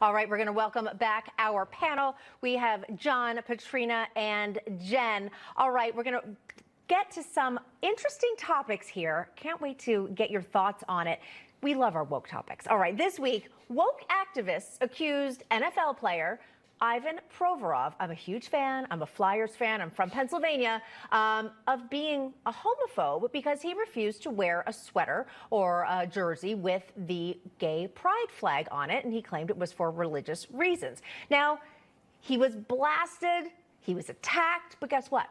All right, we're going to welcome back our panel. We have John, Patrina, and Jen. All right, we're going to get to some interesting topics here. Can't wait to get your thoughts on it. We love our woke topics. All right, this week, woke activists accused NFL player Ivan Provorov, I'm a huge fan, I'm a Flyers fan, I'm from Pennsylvania, of being a homophobe because he refused to wear a sweater or a jersey with the gay pride flag on it, and he claimed it was for religious reasons. Now, he was blasted, he was attacked, but guess what?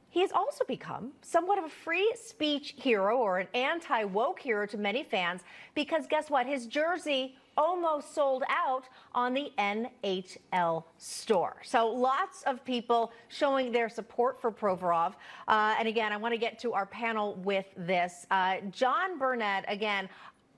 He has also become somewhat of a free speech hero or an anti-woke hero to many fans because guess what? His jersey almost sold out on the NHL store. So lots of people showing their support for Provorov. And again, I want to get to our panel with this. John Burnett, again,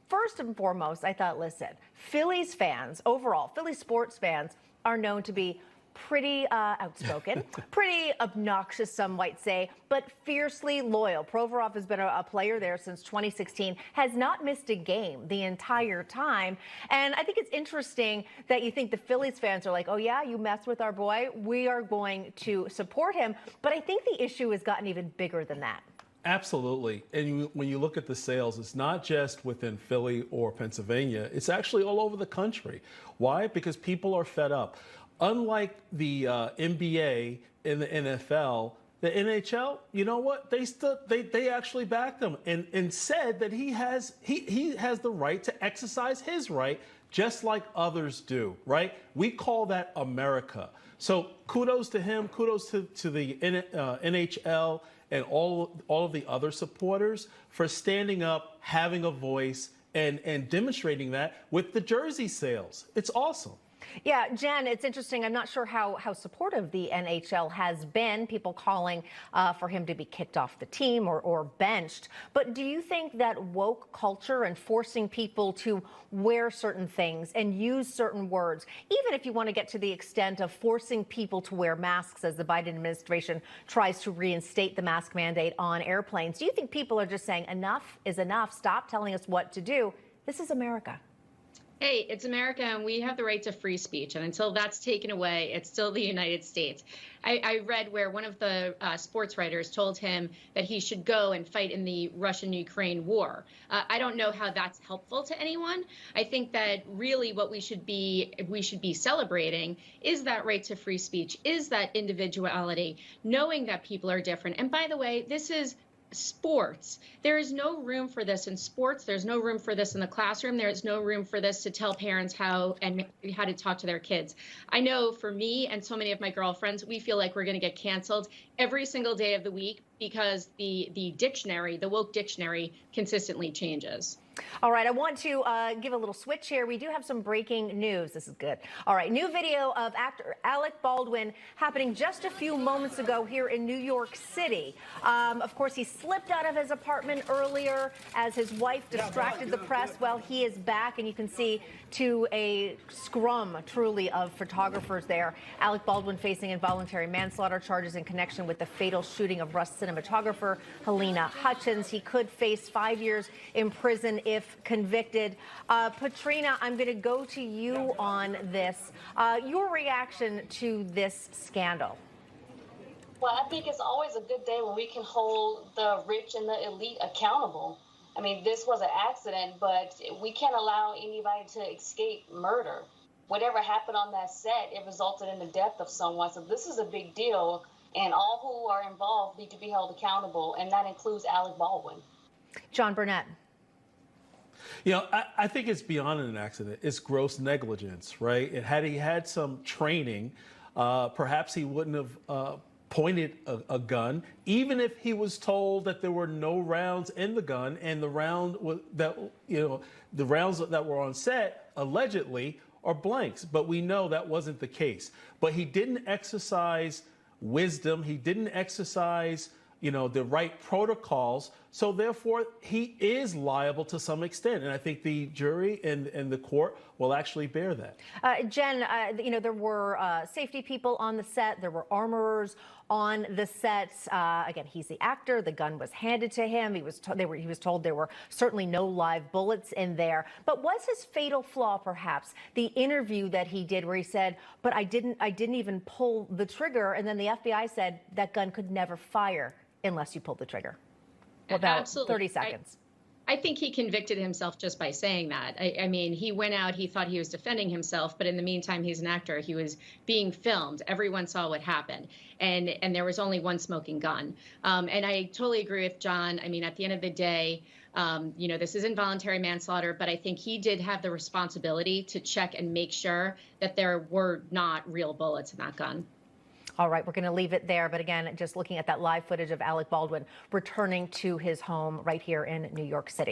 first and foremost, I thought, listen, Phillies fans, overall, Phillies sports fans are known to be pretty outspoken, pretty obnoxious, some might say, but fiercely loyal. Provorov has been a player there since 2016, has not missed a game the entire time. And I think it's interesting that you think the Phillies fans are like, oh yeah, you mess with our boy, we are going to support him. But I think the issue has gotten even bigger than that. Absolutely. And when you look at the sales, it's not just within Philly or Pennsylvania, it's actually all over the country. Why? Because people are fed up. Unlike the NBA and the NFL, the NHL, you know what? They actually backed him and said that he has the right to exercise his right just like others do, right? We call that America. So kudos to him, kudos to the NHL and all of the other supporters for standing up, having a voice, and demonstrating that with the jersey sales. It's awesome. Yeah, Jen, it's interesting. I'm not sure how supportive the NHL has been, people calling for him to be kicked off the team or benched. But do you think that woke culture and forcing people to wear certain things and use certain words, even if you want to get to the extent of forcing people to wear masks as the Biden administration tries to reinstate the mask mandate on airplanes, do you think people are just saying enough is enough, stop telling us what to do? This is America. Hey, it's America, and we have the right to free speech. And until that's taken away, it's still the United States. I read where one of the sports writers told him that he should go and fight in the Russian-Ukraine war. I don't know how that's helpful to anyone. I think that really what we should be celebrating is that right to free speech, is that individuality, knowing that people are different. And by the way, this is sports. There is no room for this in sports. There's no room for this in the classroom. There's no room for this to tell parents how to talk to their kids. I know for me and so many of my girlfriends, we feel like we're going to get canceled every single day of the week because the dictionary, the woke dictionary, consistently changes. All right, I want to give a little switch here. We do have some breaking news. This is good. All right, new video of actor Alec Baldwin happening just a few moments ago here in New York City. Of course, he slipped out of his apartment earlier as his wife distracted the press. Well, he is back, and you can see to a scrum, truly, of photographers there. Alec Baldwin facing involuntary manslaughter charges in connection with the fatal shooting of Rust cinematographer Helena Hutchins. He could face 5 years in prison if convicted. Patrina, I'm going to go to you on this. Your reaction to this scandal? Well, I think it's always a good day when we can hold the rich and the elite accountable. I mean, this was an accident, but we can't allow anybody to escape murder. Whatever happened on that set, it resulted in the death of someone. So this is a big deal, and all who are involved need to be held accountable, and that includes Alec Baldwin. John Burnett. You know, I think it's beyond an accident. It's gross negligence, right? Had he had some training, perhaps he wouldn't have pointed a gun, even if he was told that there were no rounds in the gun, and the rounds that were on set allegedly are blanks. But we know that wasn't the case. But he didn't exercise wisdom. He didn't exercise the right protocols. So therefore, he is liable to some extent. And I think the jury and the court will actually bear that. Jen, you know, there were safety people on the set. There were armorers on the sets. Again, he's the actor. The gun was handed to him. He was told there were certainly no live bullets in there. But was his fatal flaw perhaps the interview that he did where he said, but I didn't even pull the trigger. And then the FBI said that gun could never fire unless you pulled the trigger. About Absolutely. 30 seconds. I think he convicted himself just by saying that. I mean, he went out, he thought he was defending himself, but in the meantime, he's an actor. He was being filmed. Everyone saw what happened. And there was only one smoking gun. And I totally agree with John. I mean, at the end of the day, you know, this is involuntary manslaughter, but I think he did have the responsibility to check and make sure that there were not real bullets in that gun. All right, we're going to leave it there. But again, just looking at that live footage of Alec Baldwin returning to his home right here in New York City.